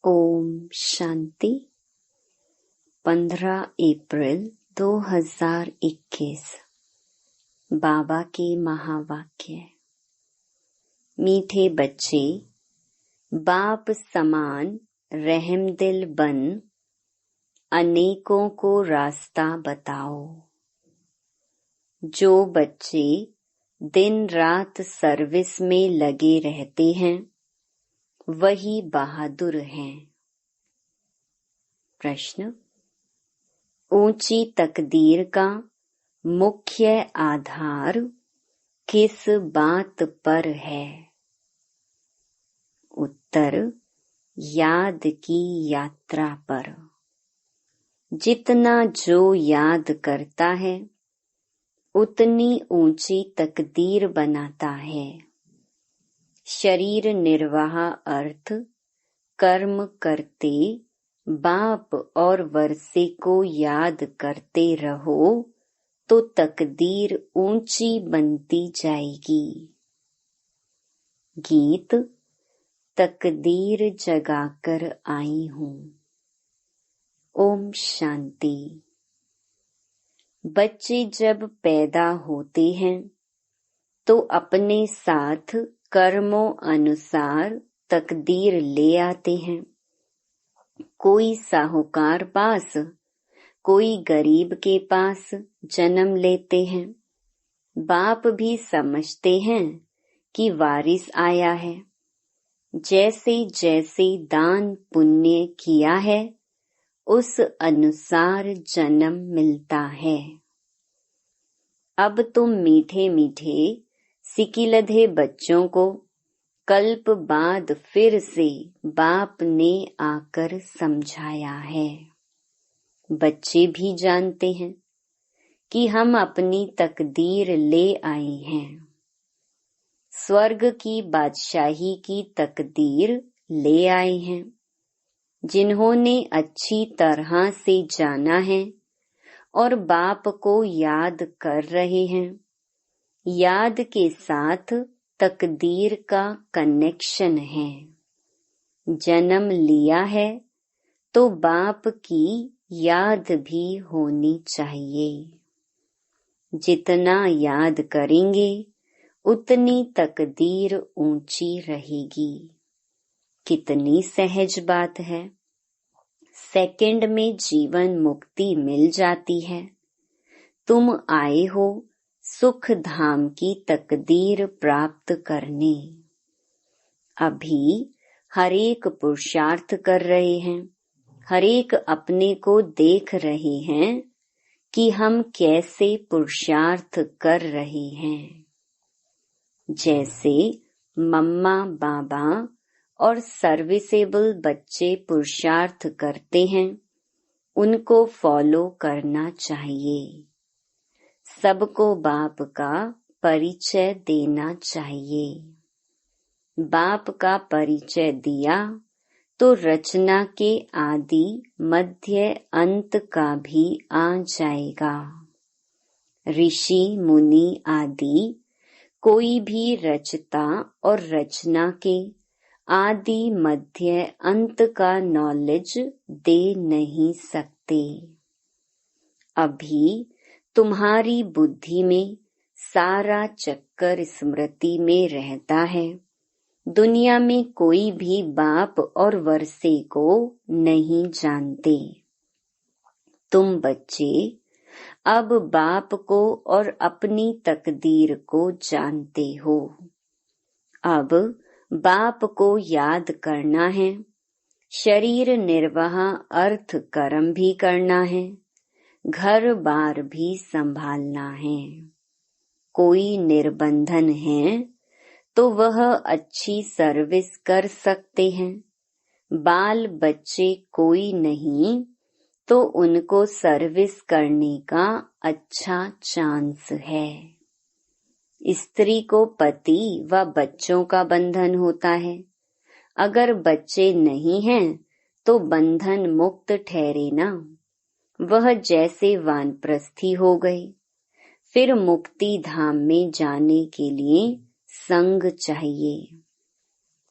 ओम शांति। 15 अप्रैल 2021। बाबा के महावाक्य। मीठे बच्चे, बाप समान रहमदिल बन अनेकों को रास्ता बताओ। जो बच्चे दिन रात सर्विस में लगे रहते हैं वही बहादुर हैं। प्रश्न: ऊंची तकदीर का मुख्य आधार किस बात पर है? उत्तर: याद की यात्रा पर। जितना जो याद करता है उतनी ऊंची तकदीर बनाता है। शरीर निर्वाह अर्थ कर्म करते बाप और वर्षे को याद करते रहो तो तकदीर ऊंची बनती जाएगी। गीत। तकदीर जगाकर आई हूँ। ओम शांति। बच्चे जब पैदा होते हैं तो अपने साथ कर्मों अनुसार तकदीर ले आते हैं। कोई साहूकार पास, कोई गरीब के पास जन्म लेते हैं। बाप भी समझते हैं कि वारिस आया है। जैसे जैसे दान पुण्य किया है उस अनुसार जन्म मिलता है। अब तुम मीठे मीठे सिकिलधे बच्चों को कल्प बाद फिर से बाप ने आकर समझाया है। बच्चे भी जानते हैं कि हम अपनी तकदीर ले आए हैं। स्वर्ग की बादशाही की तकदीर ले आए हैं। जिन्होंने अच्छी तरह से जाना है और बाप को याद कर रहे हैं। याद के साथ तकदीर का कनेक्शन है। जन्म लिया है तो बाप की याद भी होनी चाहिए। जितना याद करेंगे उतनी तकदीर ऊंची रहेगी। कितनी सहज बात है। सेकंड में जीवन मुक्ति मिल जाती है। तुम आए हो सुख धाम की तकदीर प्राप्त करने। अभी हरेक पुरुषार्थ कर रहे हैं। हरेक अपने को देख रहे हैं कि हम कैसे पुरुषार्थ कर रहे हैं। जैसे मम्मा बाबा और सर्विसेबल बच्चे पुरुषार्थ करते हैं उनको फॉलो करना चाहिए। सबको बाप का परिचय देना चाहिए। बाप का परिचय दिया तो रचना के आदि मध्य अंत का भी आ जाएगा। ऋषि मुनि आदि कोई भी रचता और रचना के आदि मध्य अंत का नॉलेज दे नहीं सकते। अभी तुम्हारी बुद्धि में सारा चक्कर स्मृति में रहता है। दुनिया में कोई भी बाप और वर्षे को नहीं जानते। तुम बच्चे अब बाप को और अपनी तकदीर को जानते हो। अब बाप को याद करना है। शरीर निर्वाह अर्थ कर्म भी करना है। घर बार भी संभालना है। कोई निर्बंधन है तो वह अच्छी सर्विस कर सकते हैं। बाल बच्चे कोई नहीं तो उनको सर्विस करने का अच्छा चांस है। स्त्री को पति व बच्चों का बंधन होता है। अगर बच्चे नहीं हैं तो बंधन मुक्त ठहरे ना। वह जैसे वानप्रस्थी हो गई। फिर मुक्ति धाम में जाने के लिए संग चाहिए।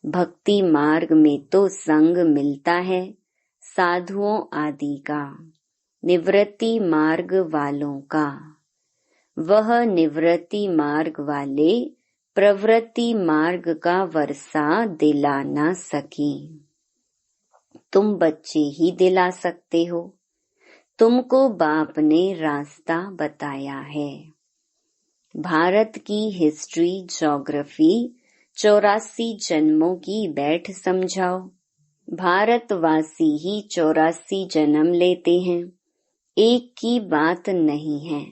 भक्ति मार्ग में तो संग मिलता है साधुओं आदि का, निवृत्ति मार्ग वालों का। वह निवृत्ति मार्ग वाले प्रवृत्ति मार्ग का वर्षा दिला ना सके। तुम बच्चे ही दिला सकते हो, तुमको बाप ने रास्ता बताया है। भारत की हिस्ट्री ज्योग्राफी 84 जन्मों की बैठ समझाओ। भारतवासी ही 84 जन्म लेते हैं, एक की बात नहीं है।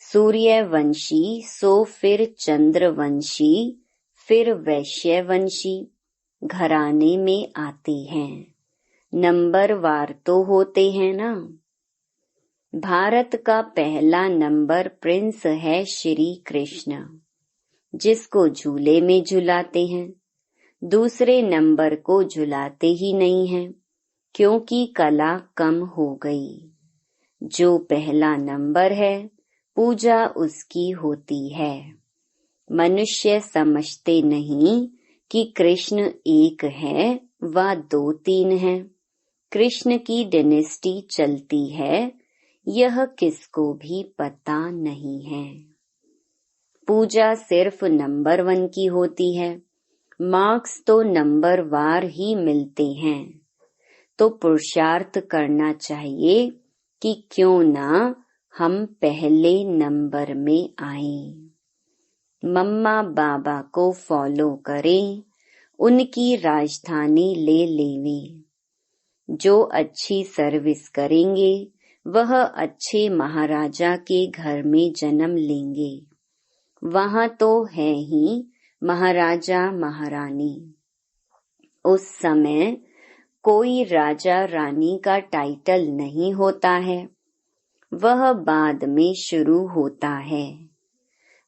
सूर्यवंशी सो फिर चंद्रवंशी फिर वैश्यवंशी घराने में आते हैं, नंबर वार तो होते हैं ना। भारत का पहला नंबर प्रिंस है श्री कृष्ण, जिसको झूले में झुलाते हैं। दूसरे नंबर को झुलाते ही नहीं हैं, क्योंकि कला कम हो गई। जो पहला नंबर है पूजा उसकी होती है। मनुष्य समझते नहीं कि कृष्ण एक है व 2-3 है। कृष्ण की डायनेस्टी चलती है, यह किसको भी पता नहीं है। पूजा सिर्फ नंबर 1 की होती है, मार्क्स तो नंबर वार ही मिलते हैं। तो पुरुषार्थ करना चाहिए कि क्यों ना हम पहले नंबर में आएं। मम्मा बाबा को फॉलो करें, उनकी राजधानी ले लेवें। जो अच्छी सर्विस करेंगे वह अच्छे महाराजा के घर में जन्म लेंगे। वहाँ तो है ही महाराजा महारानी। उस समय कोई राजा रानी का टाइटल नहीं होता है, वह बाद में शुरू होता है।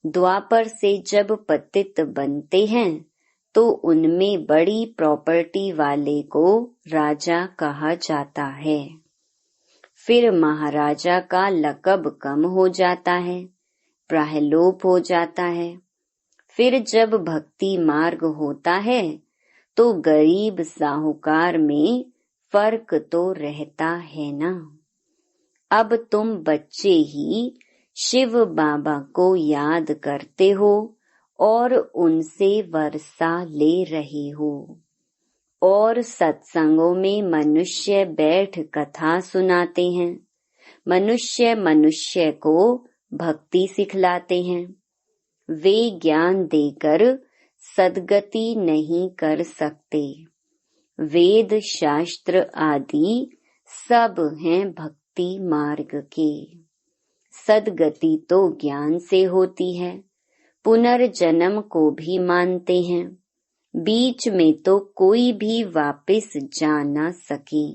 द्वापर से जब पतित बनते हैं तो उनमें बड़ी प्रॉपर्टी वाले को राजा कहा जाता है। फिर महाराजा का लक़ब कम हो जाता है, प्रायलोप हो जाता है। फिर जब भक्ति मार्ग होता है तो गरीब साहूकार में फर्क तो रहता है ना। अब तुम बच्चे ही शिव बाबा को याद करते हो और उनसे वर्षा ले रहे हो। और सत्संगों में मनुष्य बैठ कथा सुनाते हैं, मनुष्य को भक्ति सिखलाते हैं। वे ज्ञान देकर सद्गति नहीं कर सकते। वेद शास्त्र आदि सब हैं भक्ति मार्ग के। सद्गति तो ज्ञान से होती है, पुनर्जन्म को भी मानते हैं। बीच में तो कोई भी वापस जा ना सके।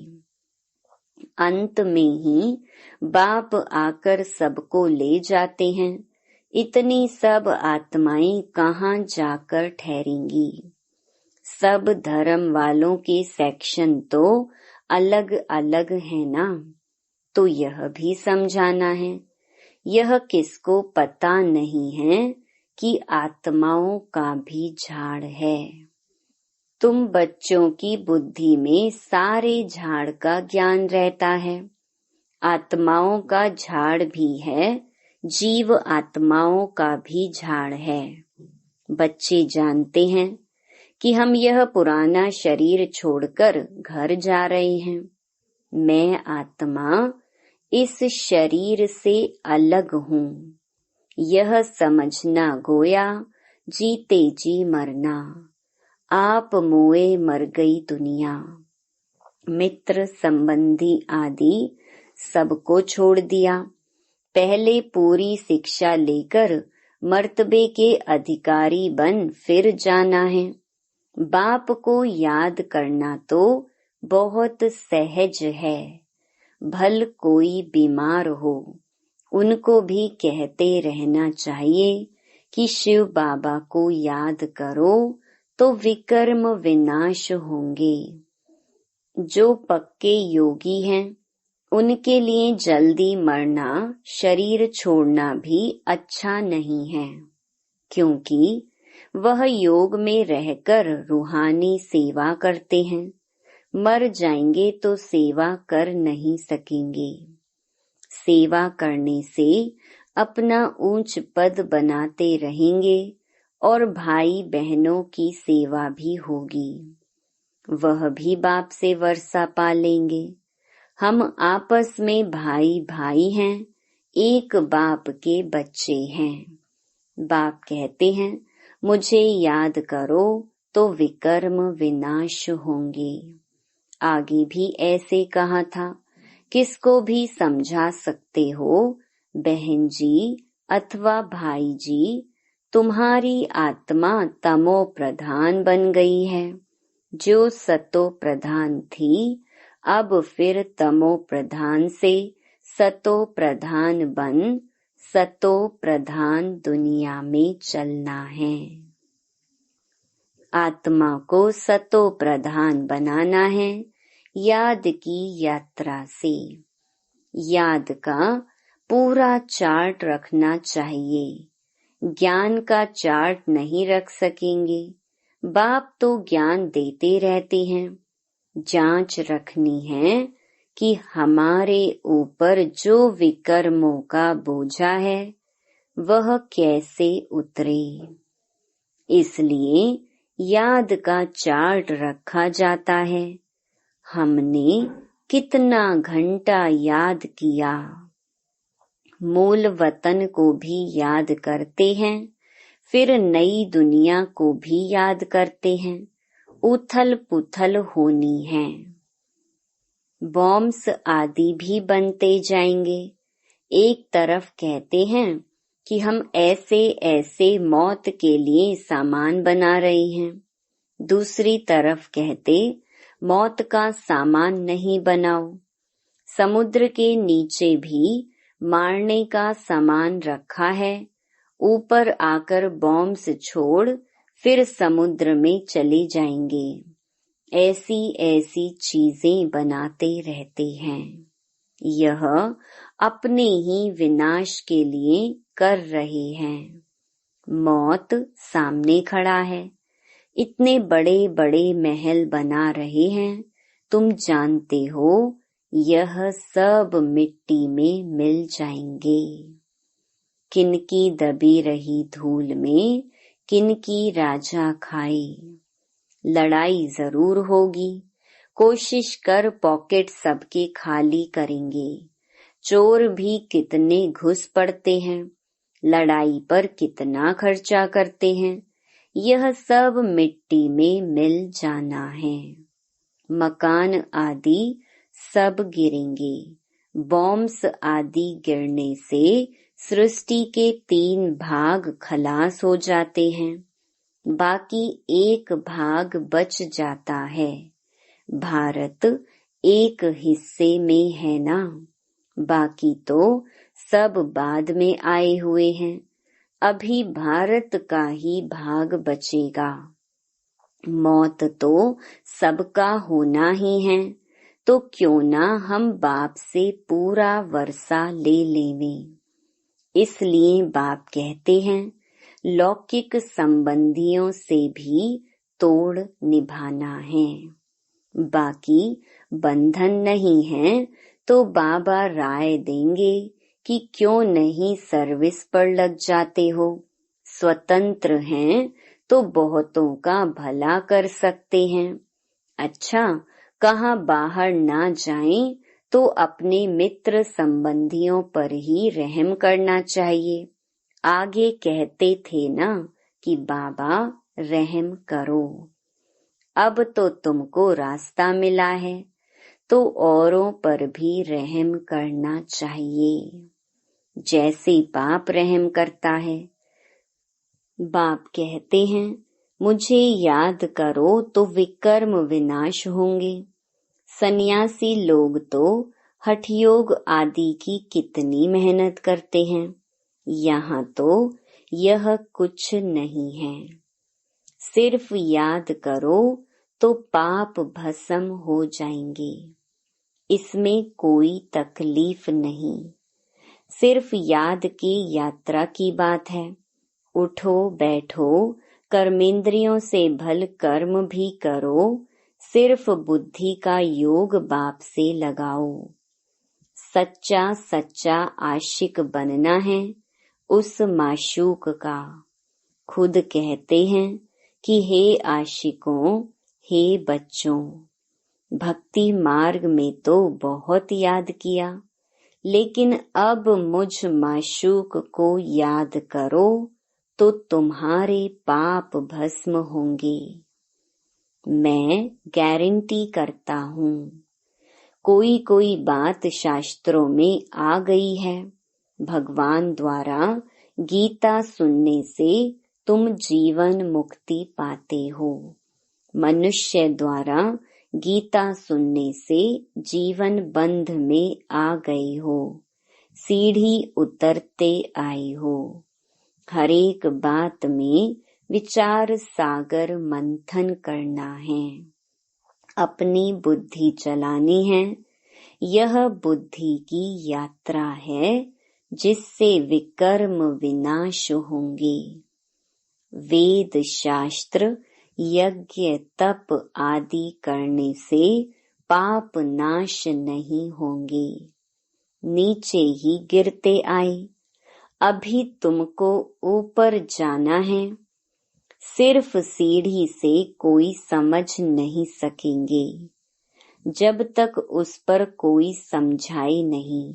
अंत में ही बाप आकर सबको ले जाते हैं। इतनी सब आत्माएं कहाँ जाकर ठहरेंगी। सब धर्म वालों के सेक्शन तो अलग अलग है ना, तो यह भी समझाना है। यह किसको पता नहीं है कि आत्माओं का भी झाड़ है। तुम बच्चों की बुद्धि में सारे झाड़ का ज्ञान रहता है। आत्माओं का झाड़ भी है, जीव आत्माओं का भी झाड़ है। बच्चे जानते हैं कि हम यह पुराना शरीर छोड़कर घर जा रहे हैं। मैं आत्मा इस शरीर से अलग हूँ। यह समझना गोया जीते जी मरना। आप मोए मर गई दुनिया। मित्र संबंधी आदि सबको छोड़ दिया। पहले पूरी शिक्षा लेकर मर्तबे के अधिकारी बन फिर जाना है। बाप को याद करना तो बहुत सहज है। भल कोई बीमार हो, उनको भी कहते रहना चाहिए कि शिव बाबा को याद करो तो विकर्म विनाश होंगे। जो पक्के योगी हैं उनके लिए जल्दी मरना, शरीर छोड़ना भी अच्छा नहीं है, क्योंकि वह योग में रहकर रूहानी सेवा करते हैं। मर जाएंगे तो सेवा कर नहीं सकेंगे। सेवा करने से अपना ऊंच पद बनाते रहेंगे और भाई बहनों की सेवा भी होगी। वह भी बाप से वर्षा पा लेंगे। हम आपस में भाई भाई हैं, एक बाप के बच्चे हैं। बाप कहते हैं, मुझे याद करो तो विकर्म विनाश होंगे। आगे भी ऐसे कहा था, किसको भी समझा सकते हो, बहन जी अथवा भाई जी, तुम्हारी आत्मा तमो प्रधान बन गई है। जो सतो प्रधान थी, अब फिर तमो प्रधान से सतो प्रधान बन सतो प्रधान दुनिया में चलना है। आत्मा को सतो प्रधान बनाना है याद की यात्रा से। याद का पूरा चार्ट रखना चाहिए। ज्ञान का चार्ट नहीं रख सकेंगे। बाप तो ज्ञान देते रहते हैं। जांच रखनी है कि हमारे ऊपर जो विकर्मों का बोझा है वह कैसे उतरे। इसलिए याद का चार्ट रखा जाता है। हमने कितना घंटा याद किया। मूल वतन को भी याद करते हैं, फिर नई दुनिया को भी याद करते हैं। उथल पुथल होनी है। बॉम्ब्स आदि भी बनते जाएंगे। एक तरफ कहते हैं कि हम ऐसे ऐसे मौत के लिए सामान बना रहे हैं, दूसरी तरफ कहते मौत का सामान नहीं बनाओ। समुद्र के नीचे भी मारने का सामान रखा है। ऊपर आकर बॉम्ब्स छोड़ फिर समुद्र में चले जाएंगे। ऐसी ऐसी चीजें बनाते रहते हैं। यह अपने ही विनाश के लिए कर रहे हैं। मौत सामने खड़ा है। इतने बड़े बड़े महल बना रहे हैं, तुम जानते हो यह सब मिट्टी में मिल जाएंगे। किनकी दबी रही धूल में किनकी राजा खाए। लड़ाई जरूर होगी। कोशिश कर पॉकेट सबके खाली करेंगे। चोर भी कितने घुस पड़ते हैं, लड़ाई पर कितना खर्चा करते हैं। यह सब मिट्टी में मिल जाना है। मकान आदि सब गिरेंगे। बॉम्ब्स आदि गिरने से सृष्टि के 3 भाग खलास हो जाते हैं। बाकी 1 भाग बच जाता है। भारत एक हिस्से में है ना, बाकी तो सब बाद में आए हुए हैं। अभी भारत का ही भाग बचेगा। मौत तो सबका होना ही है, तो क्यों ना हम बाप से पूरा वर्षा ले लेवें। इसलिए बाप कहते हैं, लौकिक संबंधियों से भी तोड़ निभाना है। बाकी बंधन नहीं है तो बाबा राय देंगे कि क्यों नहीं सर्विस पर लग जाते हो। स्वतंत्र हैं तो बहुतों का भला कर सकते हैं। अच्छा, कहाँ बाहर ना जाएं तो अपने मित्र संबंधियों पर ही रहम करना चाहिए। आगे कहते थे ना कि बाबा रहम करो। अब तो तुमको रास्ता मिला है तो औरों पर भी रहम करना चाहिए, जैसे बाप रहम करता है। बाप कहते हैं, मुझे याद करो तो विकर्म विनाश होंगे। सन्यासी लोग तो हठयोग आदि की कितनी मेहनत करते हैं। यहाँ तो यह कुछ नहीं है। सिर्फ याद करो तो पाप भस्म हो जाएंगे। इसमें कोई तकलीफ नहीं। सिर्फ याद की यात्रा की बात है। उठो बैठो कर्मेंद्रियों से भल कर्म भी करो, सिर्फ बुद्धि का योग बाप से लगाओ। सच्चा सच्चा आशिक बनना है उस माशूक का। खुद कहते हैं कि हे आशिकों, हे बच्चों, भक्ति मार्ग में तो बहुत याद किया, लेकिन अब मुझ माशूक को याद करो तो तुम्हारे पाप भस्म होंगे। मैं गारंटी करता हूँ। कोई कोई बात शास्त्रों में आ गई है। भगवान द्वारा गीता सुनने से तुम जीवन मुक्ति पाते हो। मनुष्य द्वारा गीता सुनने से जीवन बंध में आ गए हो, सीढ़ी उतरते आए हो। हर एक बात में विचार सागर मंथन करना है, अपनी बुद्धि चलानी है। यह बुद्धि की यात्रा है जिससे विकर्म विनाश होंगे। वेद शास्त्र यज्ञ तप आदि करने से पाप नाश नहीं होंगे, नीचे ही गिरते आए। अभी तुमको ऊपर जाना है, सिर्फ सीढ़ी से कोई समझ नहीं सकेंगे जब तक उस पर कोई समझाए नहीं।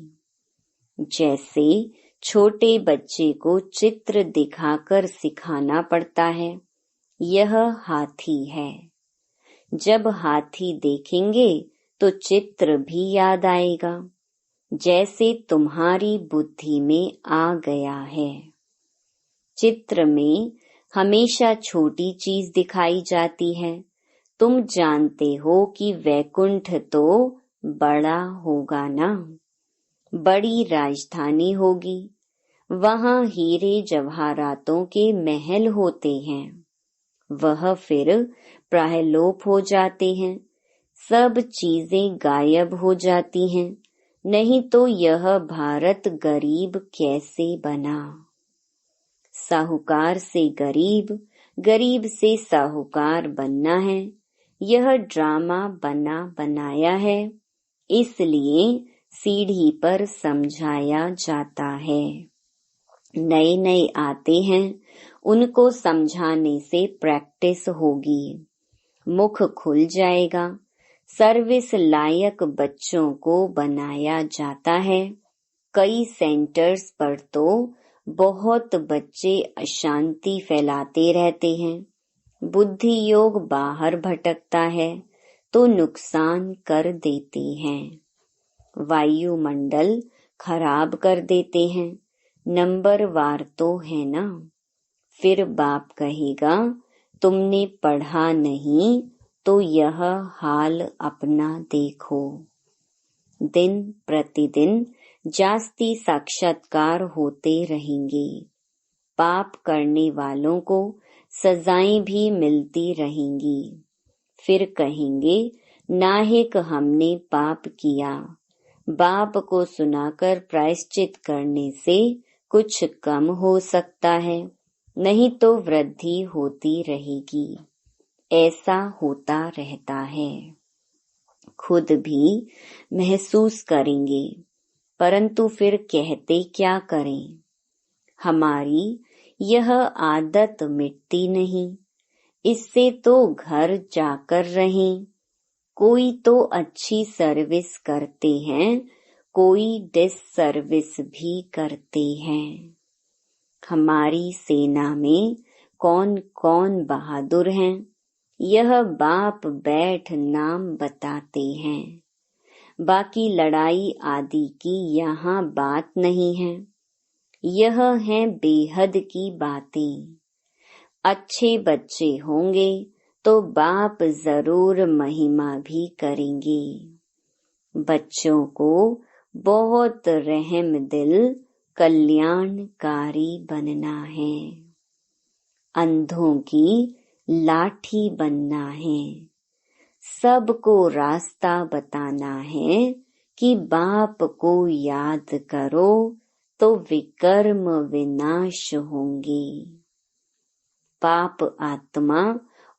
जैसे छोटे बच्चे को चित्र दिखाकर सिखाना पड़ता है। यह हाथी है, जब हाथी देखेंगे तो चित्र भी याद आएगा, जैसे तुम्हारी बुद्धि में आ गया है। चित्र में हमेशा छोटी चीज दिखाई जाती है। तुम जानते हो कि वैकुंठ तो बड़ा होगा ना, बड़ी राजधानी होगी, वहाँ हीरे जवाहरातों के महल होते हैं। वह फिर प्रायलोप हो जाते हैं, सब चीजें गायब हो जाती हैं। नहीं तो यह भारत गरीब कैसे बना। साहूकार से गरीब, गरीब से साहूकार बनना है। यह ड्रामा बना बनाया है, इसलिए सीढ़ी पर समझाया जाता है। नए नए आते हैं, उनको समझाने से प्रैक्टिस होगी, मुख खुल जाएगा। सर्विस लायक बच्चों को बनाया जाता है। कई सेंटर्स पर तो बहुत बच्चे अशांति फैलाते रहते हैं। बुद्धि योग बाहर भटकता है तो नुकसान कर देते हैं, वायुमंडल खराब कर देते हैं। नंबर वार तो है ना। फिर बाप कहेगा तुमने पढ़ा नहीं तो यह हाल अपना देखो। दिन प्रतिदिन जास्ती साक्षात्कार होते रहेंगे। पाप करने वालों को सजाएं भी मिलती रहेंगी। फिर कहेंगे नाहिक हमने पाप किया। बाप को सुनाकर प्रायश्चित करने से कुछ कम हो सकता है, नहीं तो वृद्धि होती रहेगी। ऐसा होता रहता है। खुद भी महसूस करेंगे, परंतु फिर कहते क्या करें। हमारी यह आदत मिटती नहीं। इससे तो घर जाकर रहें। कोई तो अच्छी सर्विस करते हैं, कोई डिस सर्विस भी करते हैं। हमारी सेना में कौन कौन बहादुर हैं, यह बाप बैठ नाम बताते हैं। बाकी लड़ाई आदि की यहाँ बात नहीं है। यह है बेहद की बातें। अच्छे बच्चे होंगे तो बाप जरूर महिमा भी करेंगे। बच्चों को बहुत रहम दिल कल्याणकारी बनना है। अंधों की लाठी बनना है। सबको रास्ता बताना है कि बाप को याद करो तो विकर्म विनाश होंगे। पाप आत्मा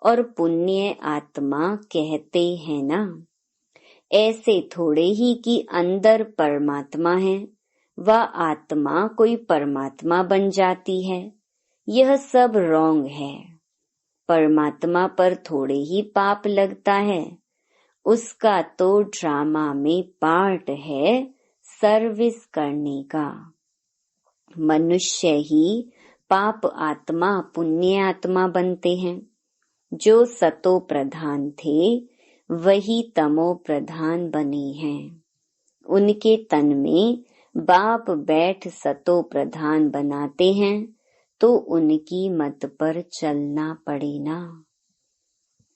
और पुण्य आत्मा कहते हैं ना। ऐसे थोड़े ही कि अंदर परमात्मा है, वह आत्मा कोई परमात्मा बन जाती है। यह सब रॉन्ग है। परमात्मा पर थोड़े ही पाप लगता है, उसका तो ड्रामा में पार्ट है सर्विस करने का। मनुष्य ही पाप आत्मा पुण्य आत्मा बनते हैं। जो सतो प्रधान थे वही तमो प्रधान बने हैं। उनके तन में बाप बैठ सतो प्रधान बनाते हैं तो उनकी मत पर चलना पड़े ना।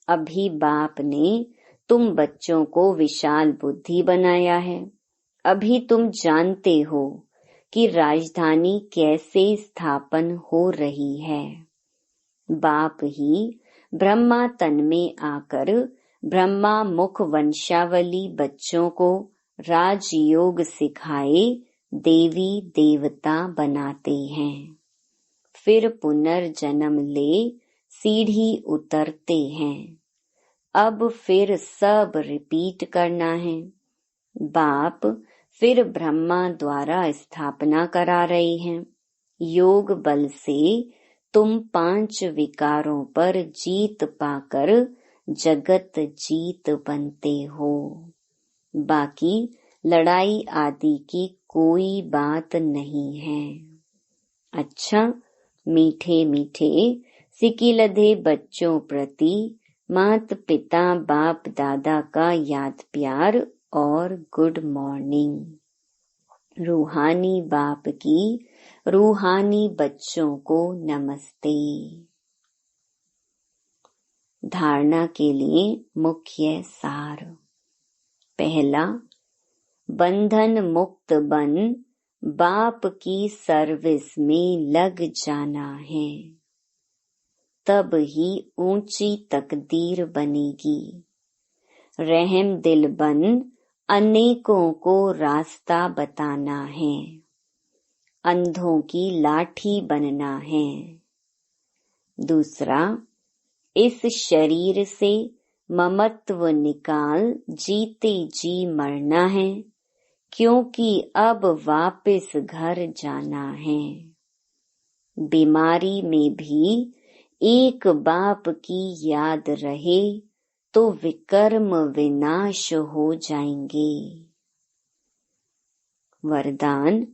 अभी बाप ने तुम बच्चों को विशाल बुद्धि बनाया है। अभी तुम जानते हो कि राजधानी कैसे स्थापन हो रही है। बाप ही ब्रह्मा तन में आकर ब्रह्मा मुख वंशावली बच्चों को राजयोग सिखाए देवी देवता बनाते हैं। फिर पुनर्जन्म ले सीढ़ी उतरते हैं। अब फिर सब रिपीट करना है। बाप फिर ब्रह्मा द्वारा स्थापना करा रहे हैं। योग बल से तुम 5 विकारों पर जीत पाकर जगत जीत बनते हो। बाकी लड़ाई आदि की कोई बात नहीं है। अच्छा, मीठे मीठे सिकिलधे बच्चों प्रति मात पिता बाप दादा का याद प्यार और गुड मॉर्निंग। रूहानी बाप की रूहानी बच्चों को नमस्ते। धारणा के लिए मुख्य सार। पहला, बंधन मुक्त बन बाप की सर्विस में लग जाना है, तब ही ऊंची तकदीर बनेगी। रहम दिल बन अनेकों को रास्ता बताना है, अंधों की लाठी बनना है। दूसरा, इस शरीर से ममत्व निकाल जीते जी मरना है, क्योंकि अब वापस घर जाना है। बीमारी में भी एक बाप की याद रहे तो विकर्म विनाश हो जाएंगे। वरदान,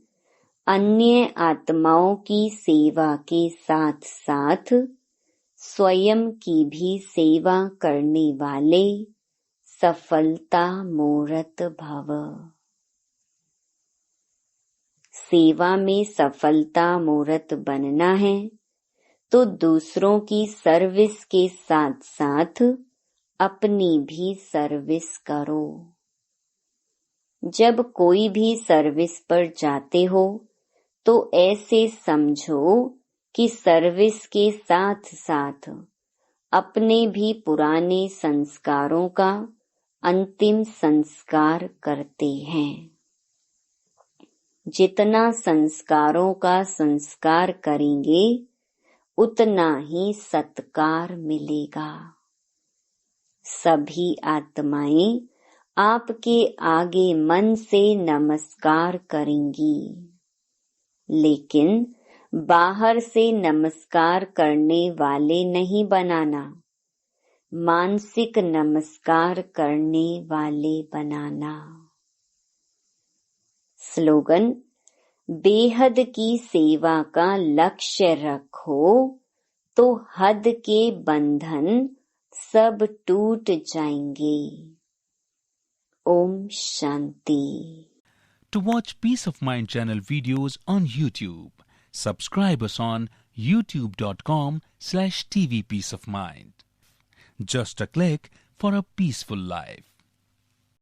अन्य आत्माओं की सेवा के साथ साथ स्वयं की भी सेवा करने वाले सफलता मूर्त भव। सेवा में सफलता मूर्त बनना है तो दूसरों की सर्विस के साथ साथ अपनी भी सर्विस करो। जब कोई भी सर्विस पर जाते हो तो ऐसे समझो कि सर्विस के साथ साथ अपने भी पुराने संस्कारों का अंतिम संस्कार करते हैं। जितना संस्कारों का संस्कार करेंगे उतना ही सत्कार मिलेगा। सभी आत्माएं आपके आगे मन से नमस्कार करेंगी, लेकिन बाहर से नमस्कार करने वाले नहीं बनाना, मानसिक नमस्कार करने वाले बनाना। स्लोगन, बेहद की सेवा का लक्ष्य रखो तो हद के बंधन सब टूट जाएंगे। Om Shanti. To watch Peace of Mind channel videos on YouTube, subscribe us on youtube.com/tvpeaceofmind. Just a click for a peaceful life.